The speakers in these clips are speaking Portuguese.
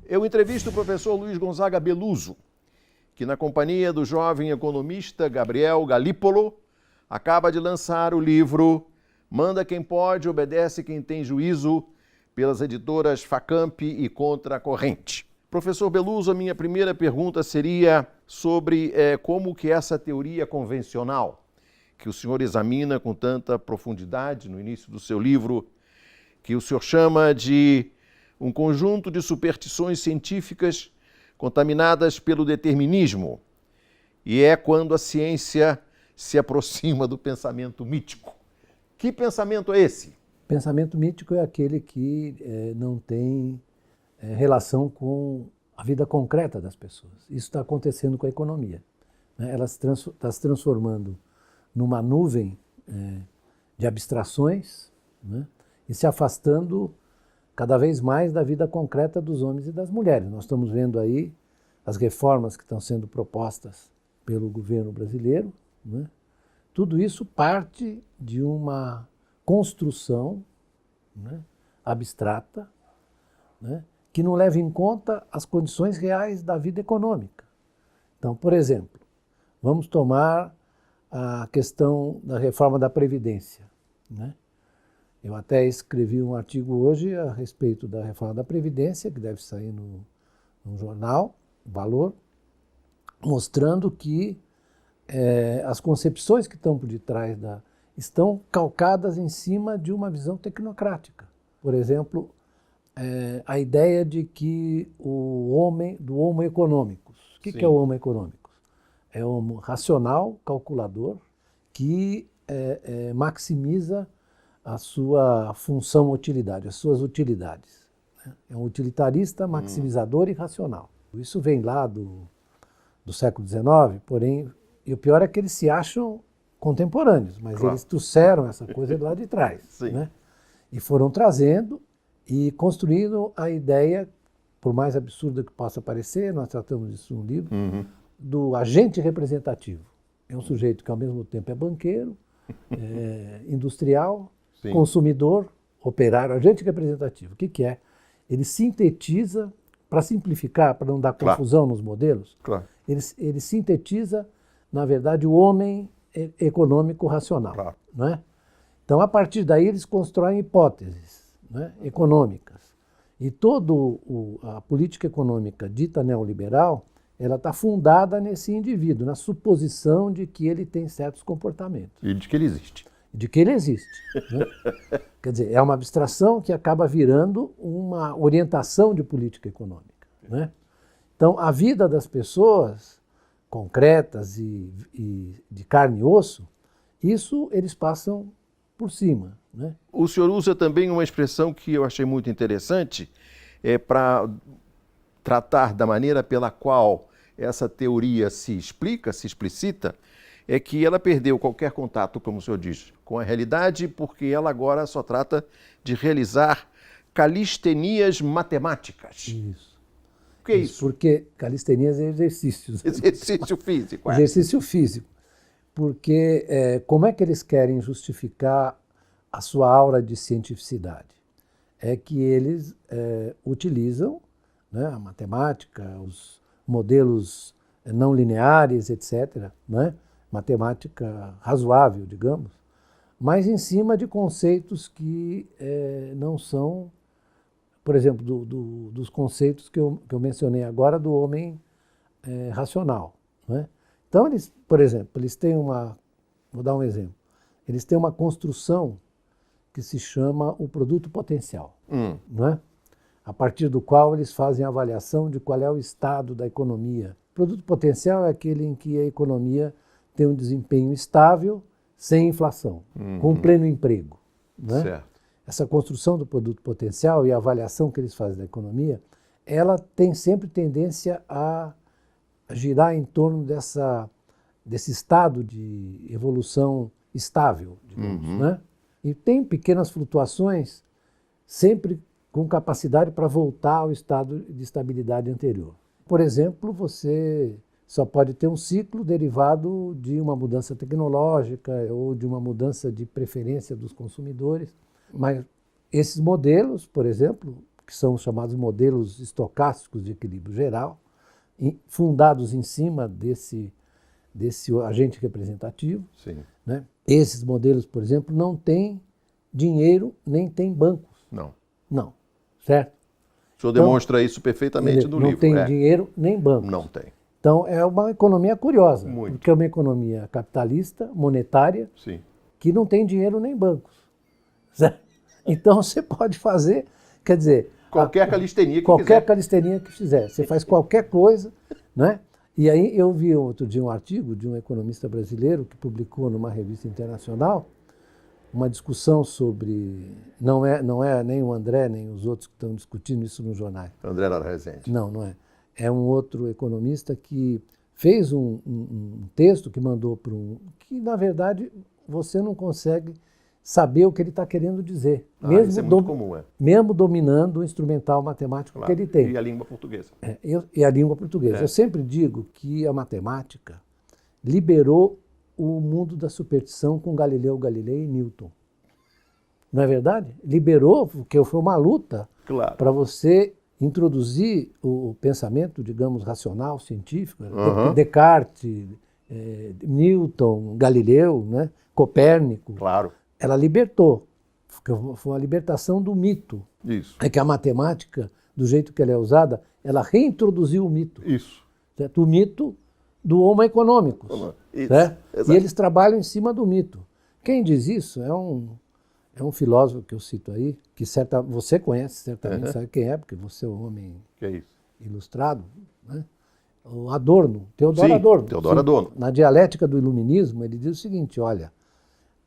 Eu entrevisto o professor Luiz Gonzaga Beluso, que na companhia do jovem economista Gabriel Galípolo, acaba de lançar o livro Manda Quem Pode, Obedece Quem Tem Juízo, pelas editoras Facamp e Contra a Corrente. Professor Beluso, a minha primeira pergunta seria sobre como que essa teoria convencional, que o senhor examina com tanta profundidade no início do seu livro, que o senhor chama de um conjunto de superstições científicas contaminadas pelo determinismo, e é quando a ciência se aproxima do pensamento mítico. Que pensamento é esse? Pensamento mítico é aquele que não tem relação com a vida concreta das pessoas. Isso está acontecendo com a economia, né? Ela está se transformando numa nuvem de abstrações, né? E se afastando cada vez mais da vida concreta dos homens e das mulheres. Nós estamos vendo aí as reformas que estão sendo propostas pelo governo brasileiro, né? Tudo isso parte de uma construção, né, abstrata, né, que não leva em conta as condições reais da vida econômica. Então, por exemplo, vamos tomar a questão da reforma da Previdência, né? Eu até escrevi um artigo hoje a respeito da reforma da Previdência, que deve sair no jornal, Valor, mostrando que as concepções que estão por detrás estão calcadas em cima de uma visão tecnocrática. Por exemplo, a ideia de que do homo economicus. O que é o homo economicus? É o homo racional, calculador, que maximiza a sua função utilidade, as suas utilidades, né? É um utilitarista, maximizador e racional. Isso vem lá do século XIX, porém, e o pior é que eles se acham contemporâneos, mas eles trouxeram essa coisa de lá de trás, né? E foram trazendo e construindo a ideia, por mais absurda que possa parecer, nós tratamos disso no livro, do agente representativo. É um sujeito que ao mesmo tempo é banqueiro, industrial, consumidor, operário, agente representativo. O que é? Ele sintetiza, para simplificar, para não dar confusão nos modelos, ele sintetiza, na verdade, o homem econômico racional. Né? Então, a partir daí, eles constroem hipóteses, né, econômicas. E toda a política econômica dita neoliberal, ela está fundada nesse indivíduo, na suposição de que ele tem certos comportamentos. E de que ele existe. De que ele existe. Né? Quer dizer, é uma abstração que acaba virando uma orientação de política econômica. Né? Então, a vida das pessoas concretas e de carne e osso, isso eles passam por cima. Né? O senhor usa também uma expressão que eu achei muito interessante para tratar da maneira pela qual essa teoria se explica, se explicita, é que ela perdeu qualquer contato, como o senhor diz, com a realidade, porque ela agora só trata de realizar calistenias matemáticas. Isso. O que é isso? Porque calistenias é exercícios. Exercício físico. Exercício físico. Porque como é que eles querem justificar a sua aura de cientificidade? É que eles utilizam, né, a matemática, os modelos não lineares, etc., né? Matemática razoável, digamos, mas em cima de conceitos que não são, por exemplo, dos conceitos que eu mencionei agora do homem racional. Né? Então, eles, por exemplo, eles têm vou dar um exemplo, eles têm uma construção que se chama o produto potencial, não é? A partir do qual eles fazem a avaliação de qual é o estado da economia. O produto potencial é aquele em que a economia tem um desempenho estável, sem inflação, com pleno emprego. Né? Certo. Essa construção do produto potencial e a avaliação que eles fazem da economia, ela tem sempre tendência a girar em torno desse estado de evolução estável, digamos. Né? E tem pequenas flutuações, sempre com capacidade para voltar ao estado de estabilidade anterior. Por exemplo, você só pode ter um ciclo derivado de uma mudança tecnológica ou de uma mudança de preferência dos consumidores. Mas esses modelos, por exemplo, que são os chamados modelos estocásticos de equilíbrio geral, fundados em cima desse agente representativo. Sim. Né? Esses modelos, por exemplo, não têm dinheiro nem têm bancos. Não. Não, certo? O senhor demonstra isso perfeitamente no livro. Não tem dinheiro nem bancos. Não tem. Então, é uma economia curiosa, Muito. porque é uma economia capitalista, monetária, Sim. que não tem dinheiro nem bancos. Certo? Então, você pode fazer, quer dizer... Qualquer calistenia que qualquer quiser. calistenia que fizer. Você faz qualquer coisa, né? E aí eu vi outro dia um artigo de um economista brasileiro que publicou numa revista internacional uma discussão sobre... Não é nem o André, nem os outros que estão discutindo isso nos jornais. André Lara Rezende. Não é. É um outro economista que fez um texto que mandou para que, na verdade, você não consegue saber o que ele está querendo dizer. Mesmo isso é muito comum, é. Mesmo dominando o instrumental matemático que ele tem. E a língua portuguesa. E a língua portuguesa. Eu sempre digo que a matemática liberou o mundo da superstição com Galileu Galilei e Newton. Não é verdade? Liberou, porque foi uma luta para você introduzir o pensamento, digamos, racional, científico. Descartes, Newton, Galileu, né? Copérnico. Claro. Ela libertou. Foi uma libertação do mito. Isso. É que a matemática, do jeito que ela é usada, ela reintroduziu o mito. Isso. Certo? O mito do Homo economicus. Isso. Certo? Exato. E eles trabalham em cima do mito. Quem diz isso é um filósofo que eu cito aí, que você conhece certamente, sabe quem é, porque você é um homem ilustrado, né? O Adorno, Teodoro Adorno. Teodoro Adorno. Na dialética do iluminismo, ele diz o seguinte, olha,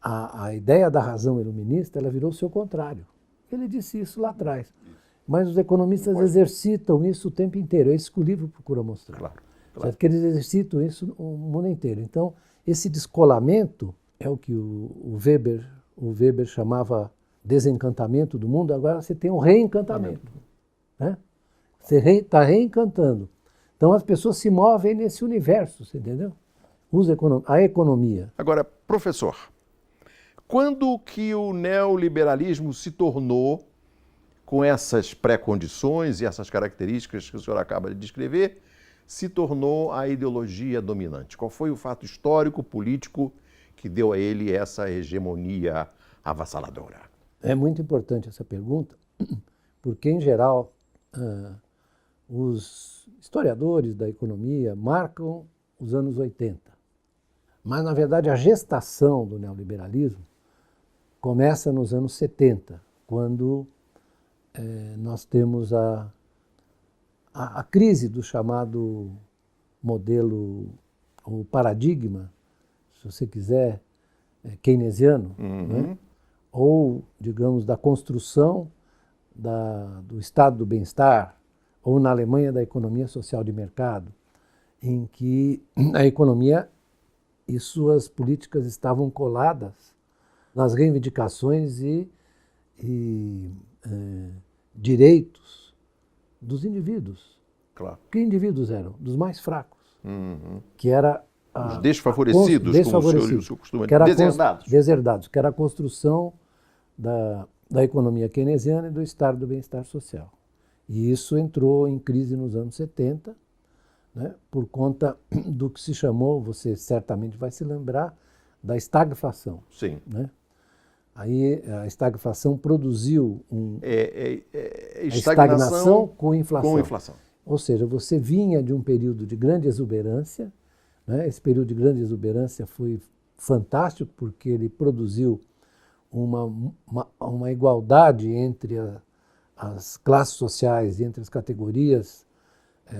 a ideia da razão iluminista, ela virou o seu contrário. Ele disse isso lá atrás. Mas os economistas exercitam isso o tempo inteiro. É isso que o livro procura mostrar. Claro. Certo? Que eles exercitam isso o mundo inteiro. Então, esse descolamento é o que o Weber chamava desencantamento do mundo. Agora você tem um reencantamento. Né? Você está reencantando. Então, as pessoas se movem nesse universo, você entendeu? A economia. Agora, professor, quando que o neoliberalismo se tornou, com essas pré-condições e essas características que o senhor acaba de descrever, se tornou a ideologia dominante? Qual foi o fato histórico, político, que deu a ele essa hegemonia avassaladora? É muito importante essa pergunta, porque, em geral, os historiadores da economia marcam os anos 80. Mas, na verdade, a gestação do neoliberalismo começa nos anos 70, quando nós temos a crise do chamado modelo, ou paradigma, se você quiser, keynesiano, né? Ou, digamos, da construção do estado do bem-estar, ou na Alemanha da economia social de mercado, em que a economia e suas políticas estavam coladas nas reivindicações e direitos dos indivíduos. Claro. Que indivíduos eram? Dos mais fracos. Que era os desfavorecidos, como o senhor costuma dizer, deserdados, que era a construção da economia keynesiana e do estado do bem-estar social. E isso entrou em crise nos anos 70, né, por conta do que se chamou, você certamente vai se lembrar, da estagflação. Sim. Né? Aí a estagflação produziu estagnação com inflação. Ou seja, você vinha de um período de grande exuberância, né? Esse período de grande exuberância foi fantástico porque ele produziu uma igualdade entre as classes sociais, entre as categorias,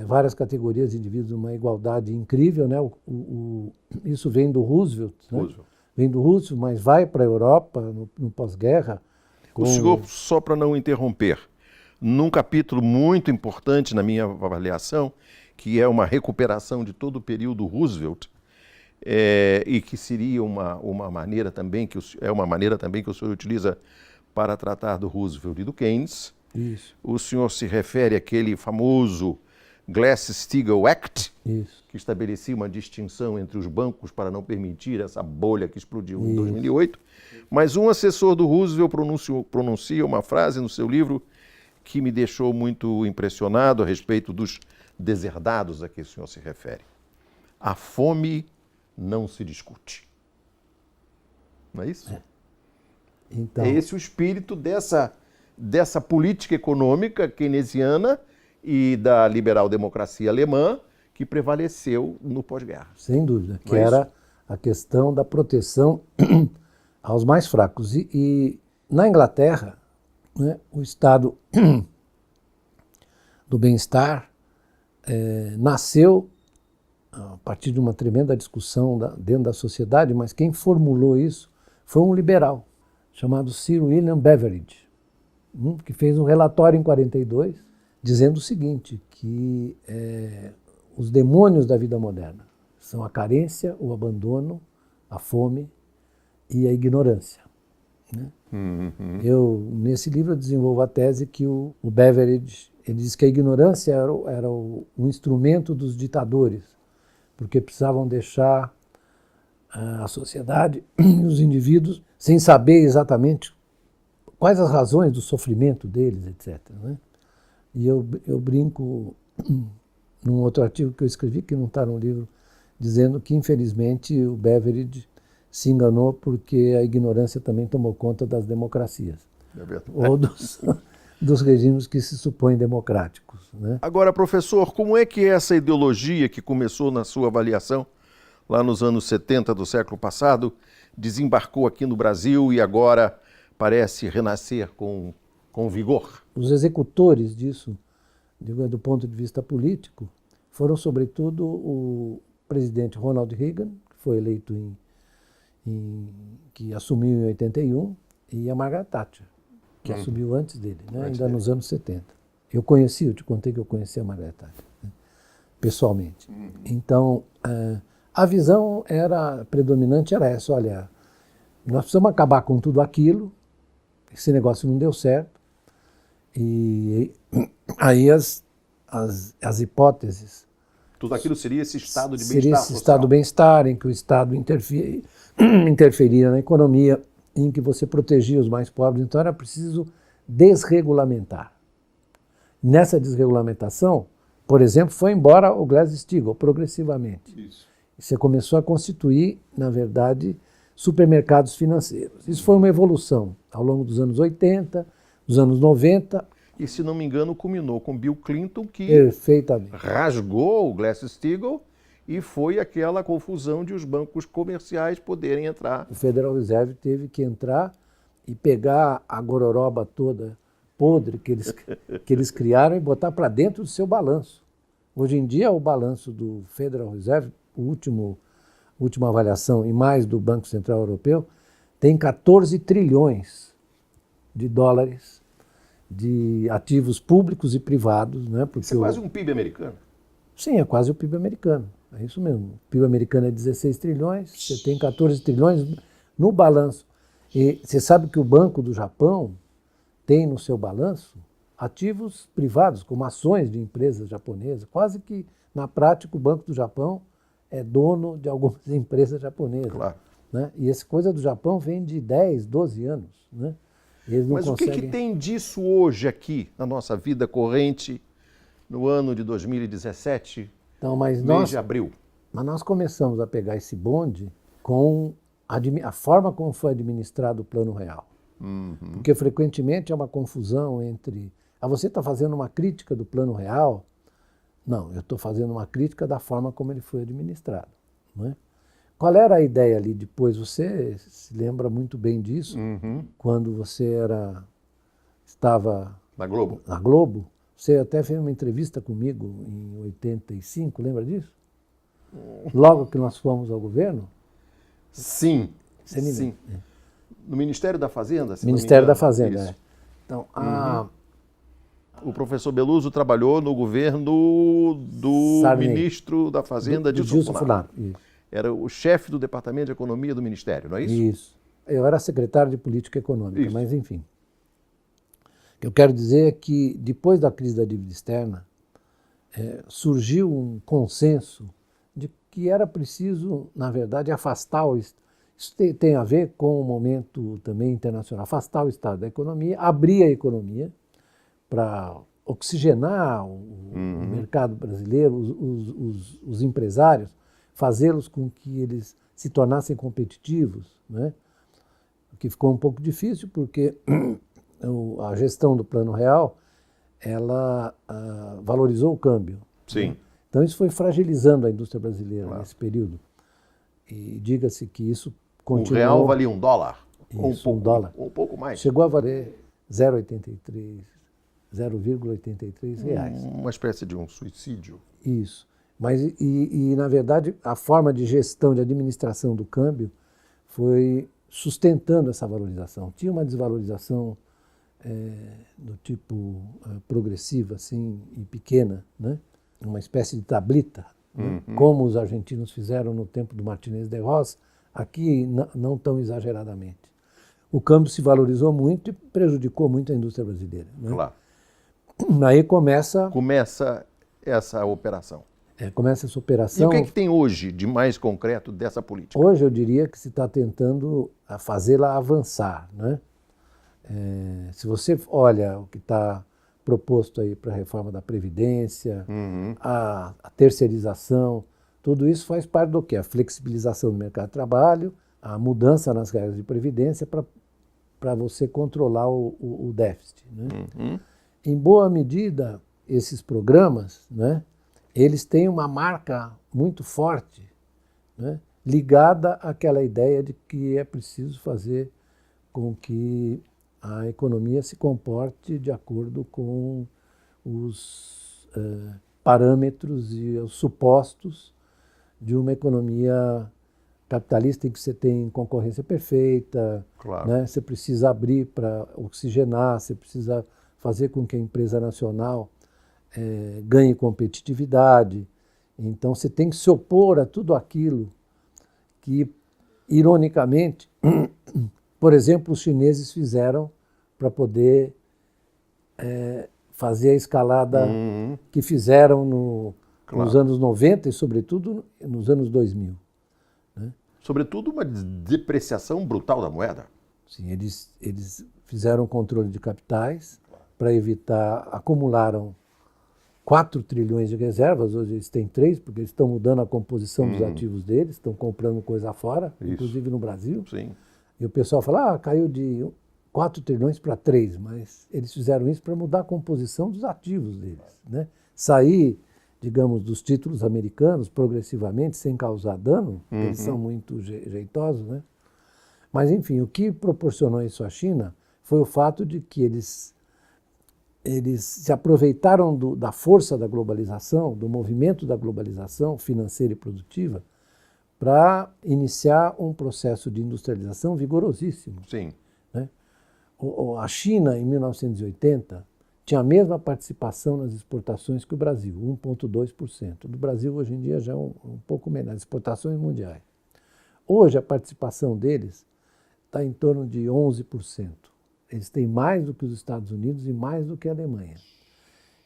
várias categorias de indivíduos, uma igualdade incrível, né? Isso vem do Roosevelt, né? Vem do Roosevelt, mas vai para a Europa no pós-guerra. O senhor, só para não interromper, num capítulo muito importante na minha avaliação, que é uma recuperação de todo o período Roosevelt, e que seria uma maneira também que o senhor utiliza para tratar do Roosevelt e do Keynes. Isso. O senhor se refere àquele famoso Glass-Steagall Act, isso, que estabelecia uma distinção entre os bancos para não permitir essa bolha que explodiu em 2008. Mas um assessor do Roosevelt pronuncia uma frase no seu livro que me deixou muito impressionado a respeito dos deserdados a que o senhor se refere. A fome não se discute. Não é isso? Então, É esse o espírito dessa política econômica keynesiana e da liberal-democracia alemã que prevaleceu no pós-guerra. sem dúvida, que Não é era isso? a questão da proteção aos mais fracos. E na Inglaterra, né, o estado do bem-estar nasceu a partir de uma tremenda discussão dentro da sociedade, mas quem formulou isso foi um liberal chamado Sir William Beveridge, que fez um relatório em 42 dizendo o seguinte, que os demônios da vida moderna são a carência, o abandono, a fome e a ignorância. Né? Eu, nesse livro, eu desenvolvo a tese que o Beveridge ele diz que a ignorância era o instrumento dos ditadores, porque precisavam deixar a sociedade e os indivíduos sem saber exatamente quais as razões do sofrimento deles, etc. Né? E eu brinco num outro artigo que eu escrevi, que não está no livro, dizendo que, infelizmente, o Beveridge se enganou porque a ignorância também tomou conta das democracias. É verdade. Ou dos regimes que se supõem democráticos. Né? Agora, professor, como é que essa ideologia que começou na sua avaliação, lá nos anos 70 do século passado, desembarcou aqui no Brasil e agora parece renascer com vigor? Os executores disso, do ponto de vista político, foram, sobretudo, o presidente Ronald Reagan, que foi eleito que assumiu em 81, e a Margaret Thatcher, que assumiu antes dele, né, ainda nos anos 70. Eu te contei que eu conheci a Margaret Thatcher, né, pessoalmente. Então, a visão predominante era essa, olha, nós precisamos acabar com tudo aquilo, esse negócio não deu certo, e aí as hipóteses... Tudo aquilo seria esse estado de bem-estar seria esse social. estado de bem-estar, em que o Estado interferia na economia, em que você protegia os mais pobres. Então era preciso desregulamentar. Nessa desregulamentação, por exemplo, foi embora o Glass-Steagall progressivamente. Isso. Você começou a constituir, na verdade, supermercados financeiros. Isso foi uma evolução ao longo dos anos 80, dos anos 90. E, se não me engano, culminou com Bill Clinton, que Perfeitamente. rasgou o Glass-Steagall e foi aquela confusão de os bancos comerciais poderem entrar. O Federal Reserve teve que entrar e pegar a gororoba toda podre que eles criaram e botar para dentro do seu balanço. Hoje em dia, o balanço do Federal Reserve, última avaliação, e mais do Banco Central Europeu, tem 14 trilhões de dólares de ativos públicos e privados. Né? Porque Isso é quase um PIB americano. Sim, é quase o PIB americano. É isso mesmo. O PIB americano é 16 trilhões, você tem 14 trilhões no balanço. E você sabe que o Banco do Japão tem no seu balanço ativos privados, como ações de empresas japonesas. Quase que, na prática, o Banco do Japão é dono de algumas empresas japonesas. Claro. Né? E essa coisa do Japão vem de 10, 12 anos. Né? Eles não Mas conseguem... o que tem disso hoje aqui, na nossa vida corrente, no ano de 2017, Então, mas mês de abril? Mas nós começamos a pegar esse bonde com a forma como foi administrado o Plano Real. Porque frequentemente é uma confusão entre... você está fazendo uma crítica do Plano Real? Não, eu estou fazendo uma crítica da forma como ele foi administrado. Não é? Qual era a ideia ali depois? Você se lembra muito bem disso, quando você estava Na Globo? na Globo. Você até fez uma entrevista comigo em 85, lembra disso? Logo que nós fomos ao governo? Sim. Você me Sim. lembra? No Ministério da Fazenda? se não me Ministério da engano. Fazenda, Isso. é. Então, O professor Beluso trabalhou no governo do Sarney. ministro da Fazenda, do Dilson Funaro. Isso. Era o chefe do Departamento de Economia do Ministério, não é isso? Isso. Eu era secretário de Política Econômica, Isso. mas enfim. O que eu quero dizer é que, depois da crise da dívida externa, surgiu um consenso de que era preciso, na verdade, afastar isso tem a ver com o momento também internacional, afastar o Estado da economia, abrir a economia para oxigenar o mercado brasileiro, os empresários, fazê-los com que eles se tornassem competitivos, né? O que ficou um pouco difícil porque a gestão do Plano Real, ela valorizou o câmbio. Sim. Né? Então isso foi fragilizando a indústria brasileira nesse período. E diga-se que isso continuou... O real valia $1? Isso, $1. Um pouco mais. Chegou a valer 0,83 reais. Uma espécie de um suicídio. Isso. Mas, na verdade, a forma de gestão, de administração do câmbio foi sustentando essa valorização. Tinha uma desvalorização do tipo progressiva, assim, e pequena, né? Uma espécie de tablita, né? Como os argentinos fizeram no tempo do Martínez de Ross, aqui não tão exageradamente. O câmbio se valorizou muito e prejudicou muito a indústria brasileira. Né? Claro. Aí começa essa operação. Começa essa operação. E o que é que tem hoje de mais concreto dessa política? Hoje eu diria que se está tentando fazê-la avançar. Né? Se você olha o que está proposto aí para a reforma da Previdência, a terceirização, tudo isso faz parte do quê? A flexibilização do mercado de trabalho, a mudança nas regras de previdência para você controlar o déficit. Né? Em boa medida, esses programas, né, eles têm uma marca muito forte, né, ligada àquela ideia de que é preciso fazer com que a economia se comporte de acordo com os parâmetros e os supostos de uma economia capitalista em que você tem concorrência perfeita, claro. Né? Você precisa abrir para oxigenar, você precisa fazer com que a empresa nacional ganhe competitividade. Então você tem que se opor a tudo aquilo que, ironicamente, por exemplo, os chineses fizeram para poder fazer a escalada que fizeram nos anos 90 e, sobretudo, nos anos 2000. Né? Sobretudo uma depreciação brutal da moeda. Sim, eles fizeram controle de capitais para evitar, acumularam 4 trilhões de reservas, hoje eles têm 3, porque eles estão mudando a composição dos ativos deles, estão comprando coisa fora, inclusive no Brasil. Sim. E o pessoal fala, caiu de 4 trilhões para 3, mas eles fizeram isso para mudar a composição dos ativos deles. Né? Sair, digamos, dos títulos americanos progressivamente, sem causar dano, eles são muito jeitosos, né? Mas, enfim, o que proporcionou isso à China foi o fato de que eles se aproveitaram da força da globalização, do movimento da globalização financeira e produtiva, para iniciar um processo de industrialização vigorosíssimo. Sim. Né? A China, em 1980, tinha a mesma participação nas exportações que o Brasil, 1,2%. Do Brasil, hoje em dia, já é um pouco menos, nas exportações mundiais. Hoje, a participação deles está em torno de 11%. Eles têm mais do que os Estados Unidos e mais do que a Alemanha.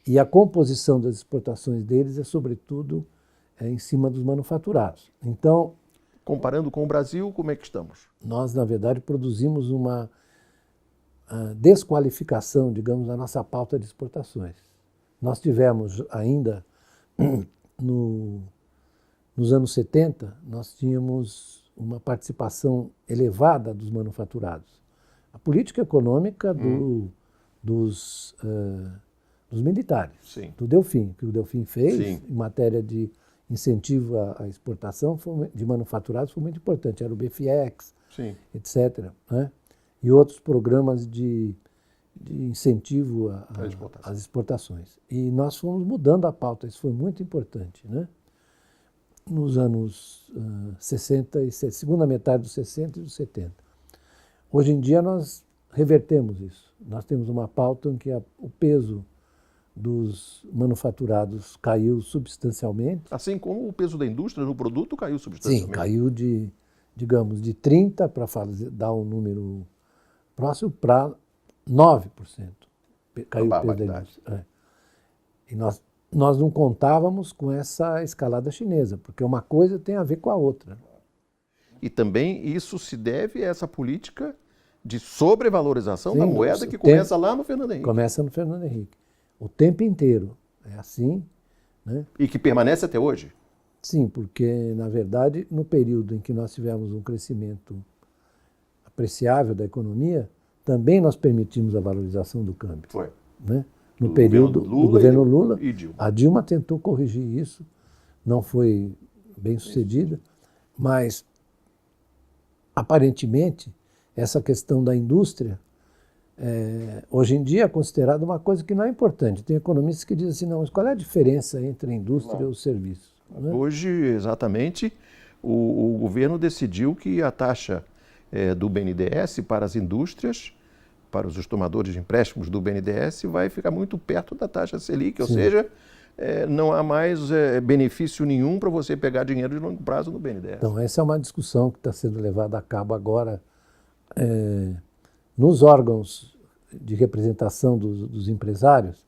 E a composição das exportações deles é, sobretudo, em cima dos manufaturados. Então, comparando com o Brasil, como é que estamos? Nós, na verdade, produzimos uma desqualificação, digamos, da nossa pauta de exportações. Nós tivemos ainda, nos anos 70, nós tínhamos uma participação elevada dos manufaturados. A política econômica dos militares, Sim. do Delfim, que o Delfim fez Sim. em matéria de incentivo à exportação de manufaturados foi muito importante. Era o BFIEX, Sim. etc. Né? E outros programas de incentivo às exportações. E nós fomos mudando a pauta, isso foi muito importante. Né? Nos anos 60, segunda metade dos 60 e dos 70. Hoje em dia nós revertemos isso. Nós temos uma pauta em que o peso dos manufaturados caiu substancialmente. Assim como o peso da indústria no produto caiu substancialmente. Sim, caiu de 30%, para dar um número próximo, para 9%. Caiu o peso da indústria. E nós não contávamos com essa escalada chinesa, porque uma coisa tem a ver com a outra. E também isso se deve a essa política de sobrevalorização Sim, da moeda que o tempo- começa lá no Fernando Henrique. Começa no Fernando Henrique. O tempo inteiro é assim, né? E que permanece até hoje. Sim, porque, na verdade, no período em que nós tivemos um crescimento apreciável da economia, também nós permitimos a valorização do câmbio. Foi. Né? No Do período governo Lula do governo e- Lula, e Dilma. a Dilma tentou corrigir isso, não foi bem sucedida, mas, aparentemente, essa questão da indústria, hoje em dia é considerada uma coisa que não é importante. Tem economistas que dizem assim, não, mas qual é a diferença entre a indústria e os serviços? Né? Hoje, exatamente, o governo decidiu que a taxa do BNDES para as indústrias, para os tomadores de empréstimos do BNDES, vai ficar muito perto da taxa Selic, ou Sim. seja, não há mais benefício nenhum para você pegar dinheiro de longo prazo no BNDES. Então, essa é uma discussão que está sendo levada a cabo agora nos órgãos de representação dos empresários,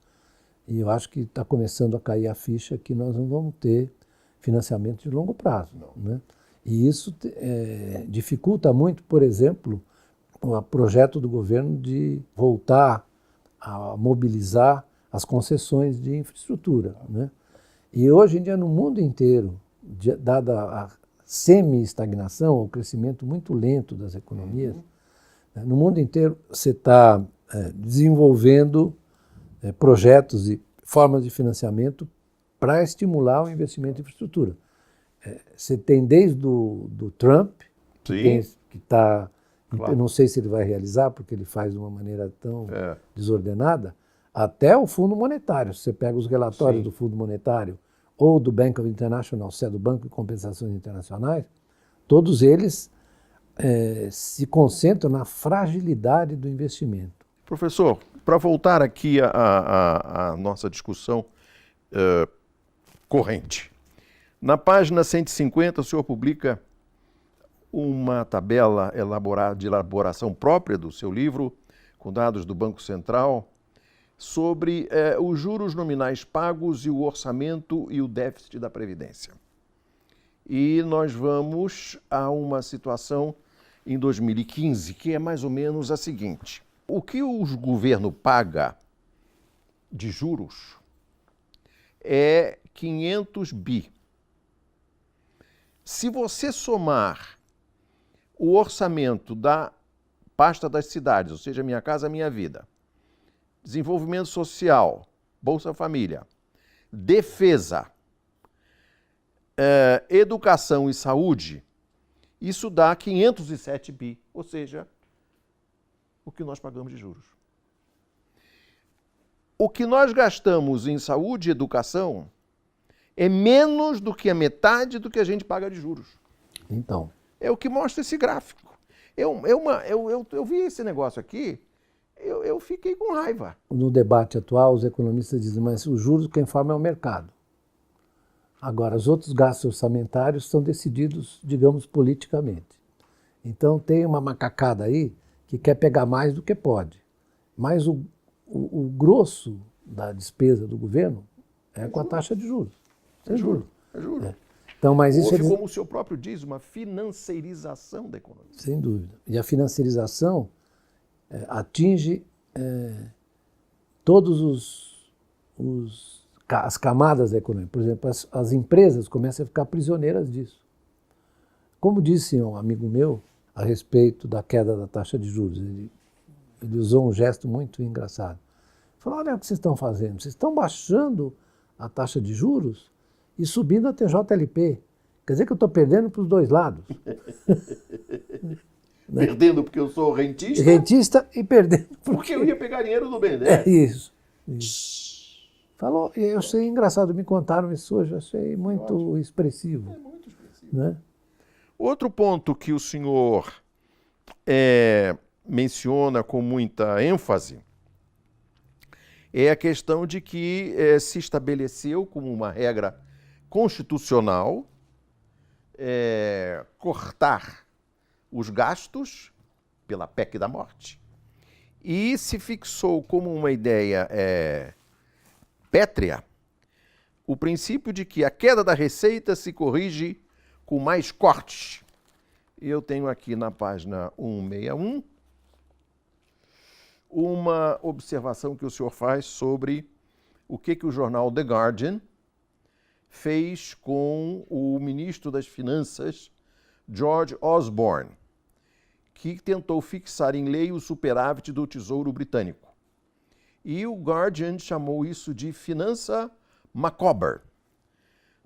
e eu acho que está começando a cair a ficha que nós não vamos ter financiamento de longo prazo. Né? E isso dificulta muito, por exemplo, o projeto do governo de voltar a mobilizar as concessões de infraestrutura. Né? E hoje em dia, no mundo inteiro, dada a semi-estagnação, o crescimento muito lento das economias, né, no mundo inteiro você está desenvolvendo projetos e formas de financiamento para estimular o investimento em infraestrutura. Você tem desde do Trump, Sim. que está... Claro. Eu não sei se ele vai realizar, porque ele faz de uma maneira tão É. desordenada, até o Fundo Monetário. Se você pega os relatórios Sim. do Fundo Monetário ou do Bank of International, se é do Banco de Compensações Internacionais, todos eles se concentram na fragilidade do investimento. Professor, para voltar aqui à nossa discussão corrente, na página 150 o senhor publica uma tabela de elaboração própria do seu livro, com dados do Banco Central, sobre os juros nominais pagos e o orçamento e o déficit da Previdência. E nós vamos a uma situação em 2015, que é mais ou menos a seguinte. O que o governo paga de juros é 500 bi. Se você somar o orçamento da pasta das cidades, ou seja, Minha Casa Minha Vida, desenvolvimento social, Bolsa Família, defesa, educação e saúde, isso dá 507 bi, ou seja, o que nós pagamos de juros. O que nós gastamos em saúde e educação é menos do que a metade do que a gente paga de juros. Então, É o que mostra esse gráfico. Eu vi esse negócio aqui, eu fiquei com raiva. no debate atual, os economistas dizem, mas os juros quem forma é o mercado. Agora, os outros gastos orçamentários são decididos, digamos, politicamente. Então, tem uma macacada aí que quer pegar mais do que pode. Mas o grosso da despesa do governo é com a taxa de juros. Sem juros. É juro. Então, mas isso Houve, eles... como o senhor próprio diz, uma financeirização da economia. Sem dúvida. E a financiarização atinge todos as camadas da economia. Por exemplo, as empresas começam a ficar prisioneiras disso. Como disse um amigo meu a respeito da queda da taxa de juros, ele usou um gesto muito engraçado. Falou, olha o que vocês estão fazendo, vocês estão baixando a taxa de juros e subindo a TJLP. Quer dizer que eu estou perdendo para os dois lados. Perdendo porque eu sou rentista, Rentista e perdendo porque eu ia pegar dinheiro do BNDES. É isso. Falou, e eu achei engraçado, me contaram isso hoje, eu achei muito expressivo. É muito expressivo. Né? Outro ponto que o senhor menciona com muita ênfase é a questão de que se estabeleceu como uma regra constitucional cortar os gastos pela PEC da morte e se fixou como uma ideia pétrea o princípio de que a queda da receita se corrige com mais cortes. Eu tenho aqui na página 161 uma observação que o senhor faz sobre o que o jornal The Guardian fez com o ministro das Finanças, George Osborne, que tentou fixar em lei o superávit do Tesouro Britânico. E o Guardian chamou isso de finança Macawber.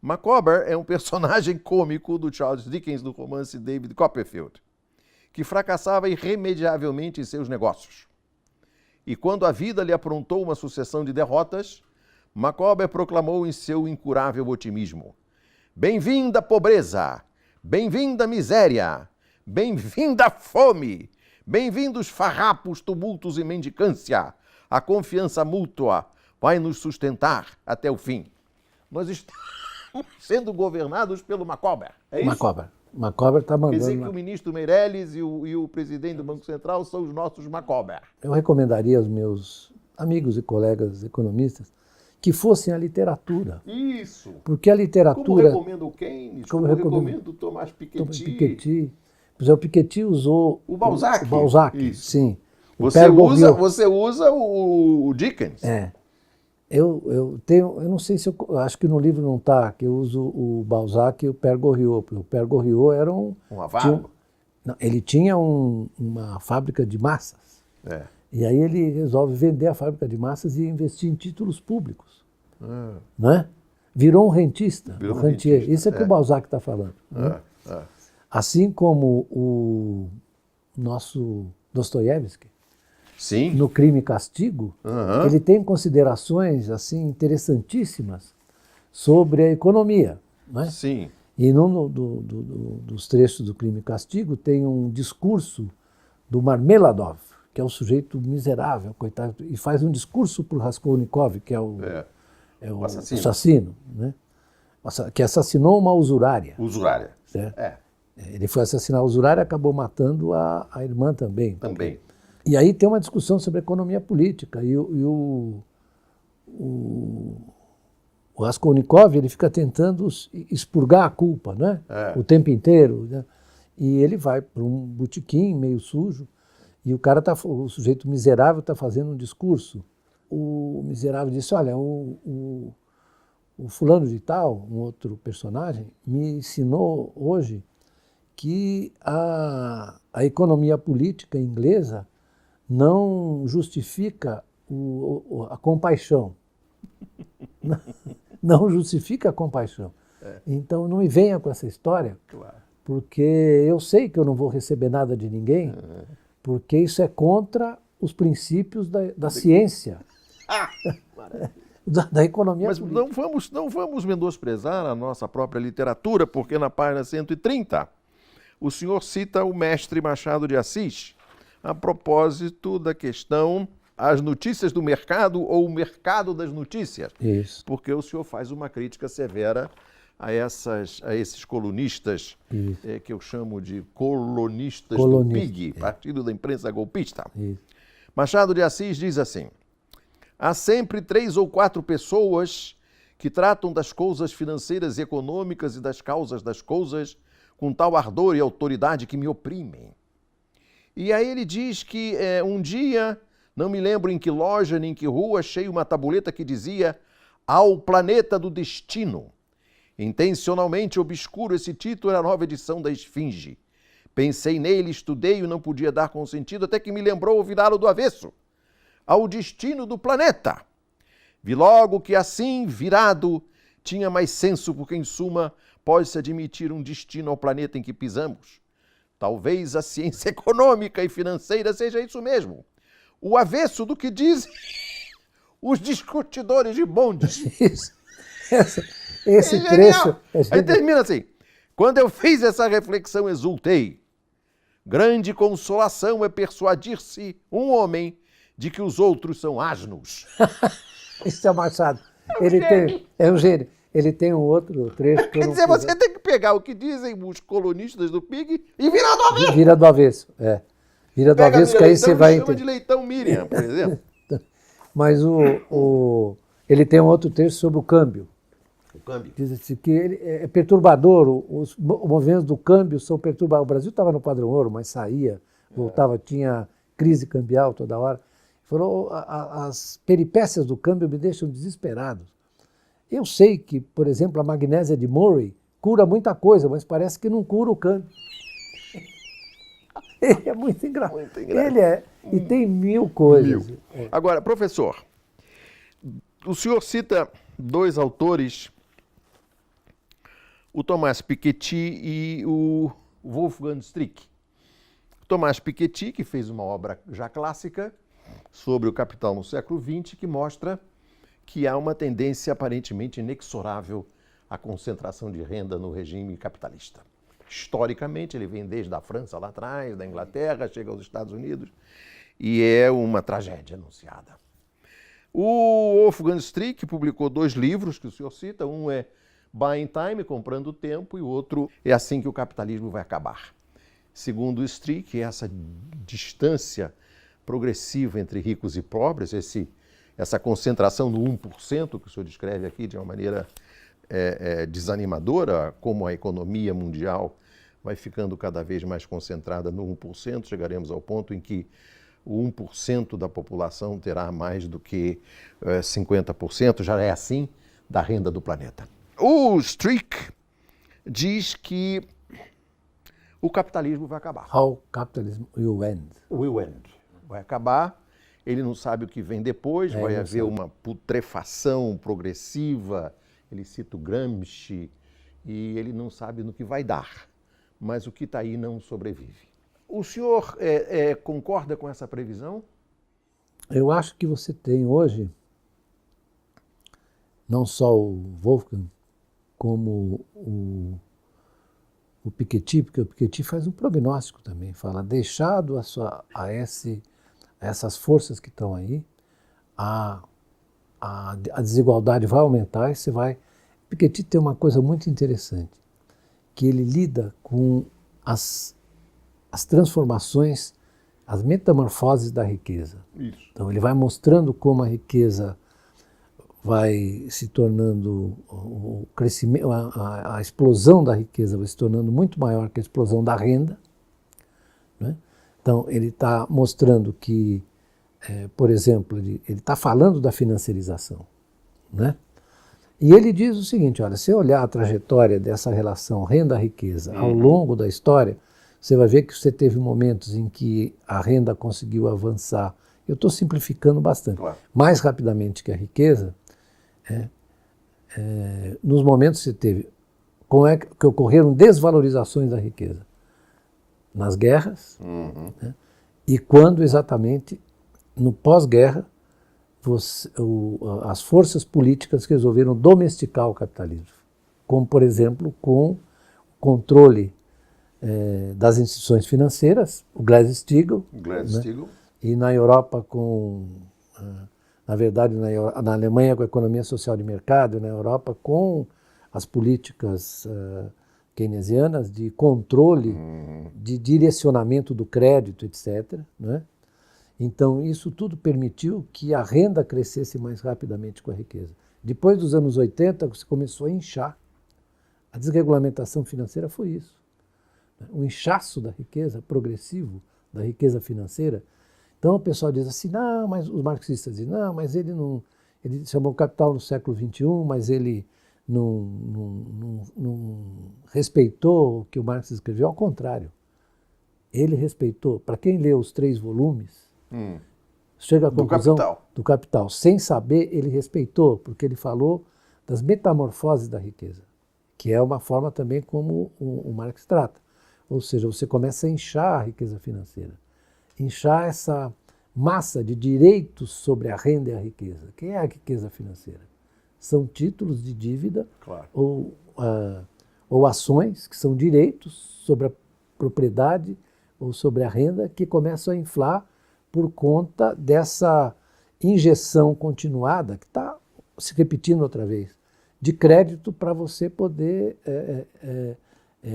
Macawber é um personagem cômico do Charles Dickens no romance David Copperfield, que fracassava irremediavelmente em seus negócios. E quando a vida lhe aprontou uma sucessão de derrotas, Macawber proclamou em seu incurável otimismo: "Bem-vinda pobreza! Bem-vinda miséria! Bem-vinda fome! Bem-vindos farrapos, tumultos e mendicância! A confiança mútua vai nos sustentar até o fim." Nós estamos sendo governados pelo Macawber. É isso? Macawber está mandando... Quer dizer que o ministro Meirelles e o presidente do Banco Central são os nossos Macawber. Eu recomendaria aos meus amigos e colegas economistas que fossem à literatura. Isso. Porque a literatura... Como recomenda o Keynes, como recomenda o Thomas Piketty. Por exemplo, o Piketty usou... O Balzac. O Balzac, isso. Sim. Você usa o Dickens. É. Eu não sei se eu acho que no livro não está, que eu uso o Balzac e o Père Goriot. O Père Goriot era um avaro. Ele tinha uma fábrica de massas. É. E aí ele resolve vender a fábrica de massas e investir em títulos públicos. Né? Virou um rentista, um rentier. Isso é que o Balzac está falando. Né? Assim como o nosso Dostoiévski, sim, no Crime e Castigo, ele tem considerações assim interessantíssimas sobre a economia. Né? Sim. E num dos trechos do Crime e Castigo tem um discurso do Marmeladov, que é um sujeito miserável, coitado, e faz um discurso para o Raskolnikov, que é o assassino, né? Que assassinou uma usurária. Usurária. Certo? Ele foi assassinar a usurária e acabou matando a irmã também. Também. E aí tem uma discussão sobre economia política. E o Raskolnikov, ele fica tentando expurgar a culpa, né? O tempo inteiro. Né? E ele vai para um botequim meio sujo e o sujeito miserável está fazendo um discurso. O miserável disse: olha, o fulano de tal, um outro personagem, me ensinou hoje que a economia política inglesa não justifica a compaixão. Não justifica a compaixão. Então não me venha com essa história, porque eu sei que eu não vou receber nada de ninguém, porque isso é contra os princípios da ciência, da economia política. Mas não vamos menosprezar a nossa própria literatura, porque na página 130 o senhor cita o mestre Machado de Assis, a propósito da questão as notícias do mercado ou o mercado das notícias. Isso. Porque o senhor faz uma crítica severa a esses colunistas, que eu chamo de colonistas do PIG, Partido da Imprensa Golpista. Isso. Machado de Assis diz assim: há sempre 3 ou 4 pessoas que tratam das coisas financeiras e econômicas e das causas das coisas com tal ardor e autoridade que me oprimem. E aí ele diz que um dia, não me lembro em que loja nem em que rua, achei uma tabuleta que dizia Ao Planeta do Destino. Intencionalmente obscuro esse título era a nova edição da Esfinge. Pensei nele, estudei e não podia dar com sentido, até que me lembrou virá-lo do avesso. Ao destino do planeta. Vi logo que assim, virado, tinha mais senso, porque em suma pode-se admitir um destino ao planeta em que pisamos. Talvez a ciência econômica e financeira seja isso mesmo. O avesso do que dizem os discutidores de bondes. Isso. Esse trecho... Aí termina assim: quando eu fiz essa reflexão, exultei. Grande consolação é persuadir-se um homem de que os outros são asnos. Isso é o Machado. É um gênio. Ele tem um outro trecho que Quer dizer, você tem que pegar o que dizem os colonistas do PIG e virar do avesso. Vira do avesso, Vira do avesso, que aí você vai entender. De Leitão Miriam, por exemplo. Mas ele tem um outro texto sobre o câmbio. O câmbio. Diz assim, que ele é perturbador, os movimentos do câmbio são perturbadores. O Brasil estava no padrão ouro, mas saía, voltava, tinha crise cambial toda hora. Falou, as peripécias do câmbio me deixam desesperado. Eu sei que, por exemplo, a magnésia de Murray cura muita coisa, mas parece que não cura o câmbio. Ele é muito engraçado. Muito engraçado. Ele é, e tem mil coisas. Agora, professor, o senhor cita dois autores, o Thomas Piketty e o Wolfgang Strick. O Thomas Piketty, que fez uma obra já clássica sobre o capital no século XX, que mostra que há uma tendência aparentemente inexorável à concentração de renda no regime capitalista. Historicamente, ele vem desde a França lá atrás, da Inglaterra, chega aos Estados Unidos, e é uma tragédia anunciada. O Wolfgang Strick publicou dois livros que o senhor cita, um é Buying Time, Comprando Tempo, e o outro é Assim que o Capitalismo Vai Acabar. Segundo o Strick, essa distância progressiva entre ricos e pobres, essa concentração no 1%, que o senhor descreve aqui de uma maneira desanimadora, como a economia mundial vai ficando cada vez mais concentrada no 1%, chegaremos ao ponto em que o 1% da população terá mais do que 50%, já é assim, da renda do planeta. O Strick diz que o capitalismo vai acabar. How capitalism will end. Will end. Vai acabar, ele não sabe o que vem depois, vai haver uma putrefação progressiva, ele cita o Gramsci, e ele não sabe no que vai dar, mas o que está aí não sobrevive. O senhor concorda com essa previsão? Eu acho que você tem hoje, não só o Wolfgang, como o Piketty, porque o Piketty faz um prognóstico também, fala, deixado a essas forças que estão aí, a desigualdade vai aumentar e você vai... Piketty tem uma coisa muito interessante, que ele lida com as transformações, as metamorfoses da riqueza. Isso. Então ele vai mostrando como a riqueza vai se tornando, o crescimento, a explosão da riqueza vai se tornando muito maior que a explosão da renda, né? Então ele está mostrando que, por exemplo, ele está falando da financiarização, né? E ele diz o seguinte, olha, se olhar a trajetória dessa relação renda-riqueza ao longo da história, você vai ver que você teve momentos em que a renda conseguiu avançar, eu estou simplificando bastante, claro, mais rapidamente que a riqueza, nos momentos que você teve, como é que ocorreram desvalorizações da riqueza? Nas guerras, né? E quando exatamente, no pós-guerra, as forças políticas resolveram domesticar o capitalismo, como, por exemplo, com o controle das instituições financeiras, o Glass-Steagall, né? E na Europa na verdade na Alemanha com a economia social de mercado, e na Europa com as políticas keynesianas de controle, de direcionamento do crédito, etc., né? Então, isso tudo permitiu que a renda crescesse mais rapidamente com a riqueza. Depois dos anos 80, você começou a inchar. A desregulamentação financeira foi isso. O inchaço da riqueza, progressivo da riqueza financeira. Então, o pessoal diz assim, não, mas os marxistas dizem, não, mas ele chamou Capital no século XXI, mas ele não respeitou o que o Marx escreveu. Ao contrário, ele respeitou. Para quem leu os 3 volumes, chega à conclusão do Capital. Sem saber, ele respeitou, porque ele falou das metamorfoses da riqueza, que é uma forma também como o Marx trata. Ou seja, você começa a inchar a riqueza financeira, inchar essa massa de direitos sobre a renda e a riqueza. O que é a riqueza financeira? São títulos de dívida, claro, ou ações, que são direitos sobre a propriedade ou sobre a renda, que começam a inflar por conta dessa injeção continuada, que está se repetindo outra vez, de crédito para você poder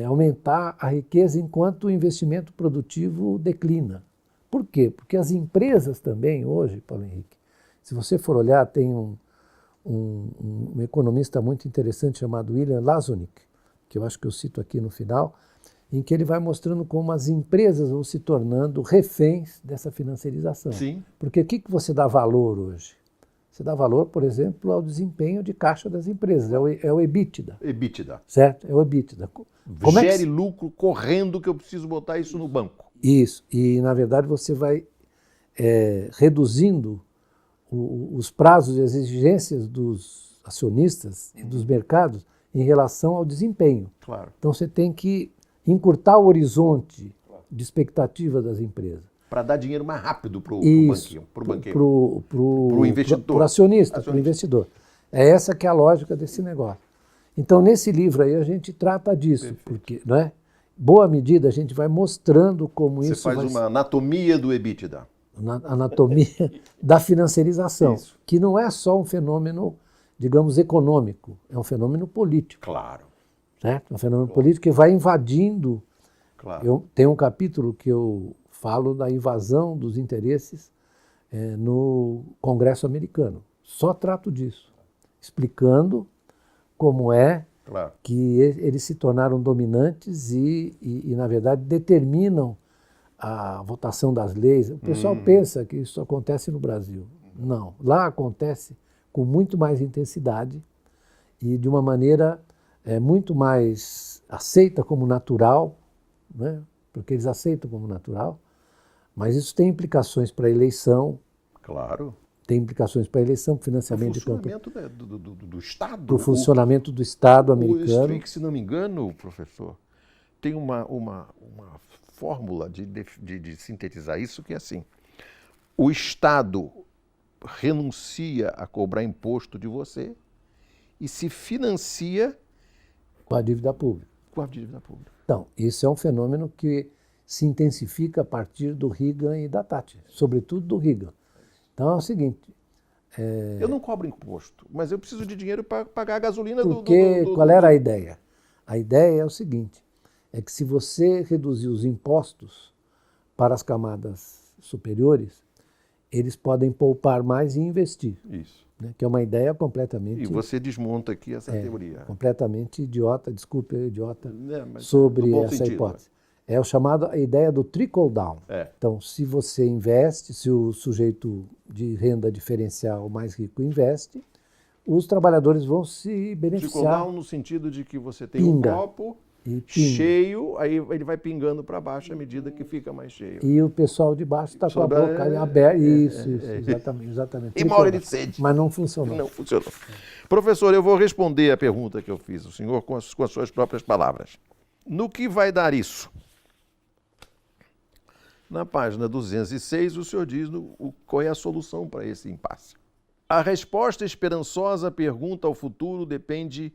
aumentar a riqueza enquanto o investimento produtivo declina. Por quê? Porque as empresas também hoje, Paulo Henrique, se você for olhar, tem um economista muito interessante chamado William Lazonick, que eu acho que eu cito aqui no final, em que ele vai mostrando como as empresas vão se tornando reféns dessa financiarização. Sim. Porque o que você dá valor hoje? Você dá valor, por exemplo, ao desempenho de caixa das empresas, é o EBITDA. EBITDA. Certo? É o EBITDA. Como Gere lucro correndo que eu preciso botar isso no banco. Isso. E, na verdade, você vai reduzindo os prazos e as exigências dos acionistas e dos mercados em relação ao desempenho. Claro. Então, você tem que encurtar o horizonte de expectativa das empresas. Para dar dinheiro mais rápido para o banqueiro. Para o investidor. Para o acionista, para o investidor. É essa que é a lógica desse negócio. Então, nesse livro aí, a gente trata disso. Perfeito. Porque, não é? Boa medida, a gente vai mostrando como Você isso faz uma anatomia do EBITDA. Anatomia da financiarização, isso. Que não é só um fenômeno, digamos, econômico, é um fenômeno político. Claro. Certo? É um fenômeno político que vai invadindo. Claro. Tem um capítulo que eu falo da invasão dos interesses no Congresso americano. Só trato disso, explicando como é que eles se tornaram dominantes e, na verdade, determinam a votação das leis. O pessoal pensa que isso acontece no Brasil. Não. Lá acontece com muito mais intensidade e de uma maneira muito mais aceita como natural, né? Porque eles aceitam como natural, mas isso tem implicações para a eleição. Claro. Tem implicações para a eleição, para o financiamento de campanha. Para o funcionamento do Estado. Para o funcionamento do Estado americano. O Strick, se não me engano, professor, tem uma fórmula de sintetizar isso que é assim: o Estado renuncia a cobrar imposto de você e se financia com a dívida pública. Com a dívida pública. Então, isso é um fenômeno que se intensifica a partir do Reagan e da Thatcher, sobretudo do Reagan. Então é o seguinte... Eu não cobro imposto, mas eu preciso de dinheiro para pagar a gasolina qual era a ideia? A ideia é o seguinte, é que se você reduzir os impostos para as camadas superiores, eles podem poupar mais e investir. Isso. Né? Que é uma ideia completamente... E você desmonta aqui essa teoria. Completamente idiota, desculpe, idiota, sobre essa hipótese. É o chamado a ideia do trickle down. Então, se você investe, se o sujeito de renda diferencial mais rico investe, os trabalhadores vão se beneficiar. Trickle down no sentido de que você tem um copo cheio, aí ele vai pingando para baixo à medida que fica mais cheio. E o pessoal de baixo está com a boca aberta. Isso, exatamente. E morre de sede. Mas não funcionou. Não funcionou. Professor, eu vou responder a pergunta que eu fiz ao senhor com as suas próprias palavras. No que vai dar isso? Na página 206, o senhor diz qual é a solução para esse impasse. A resposta esperançosa à pergunta ao futuro depende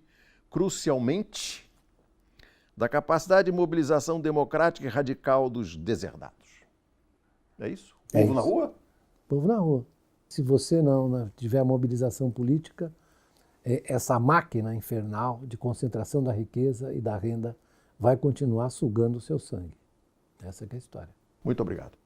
crucialmente da capacidade de mobilização democrática e radical dos deserdados. É isso? Povo na rua? Povo na rua. Se você não tiver mobilização política, essa máquina infernal de concentração da riqueza e da renda vai continuar sugando o seu sangue. Essa é a história. Muito obrigado.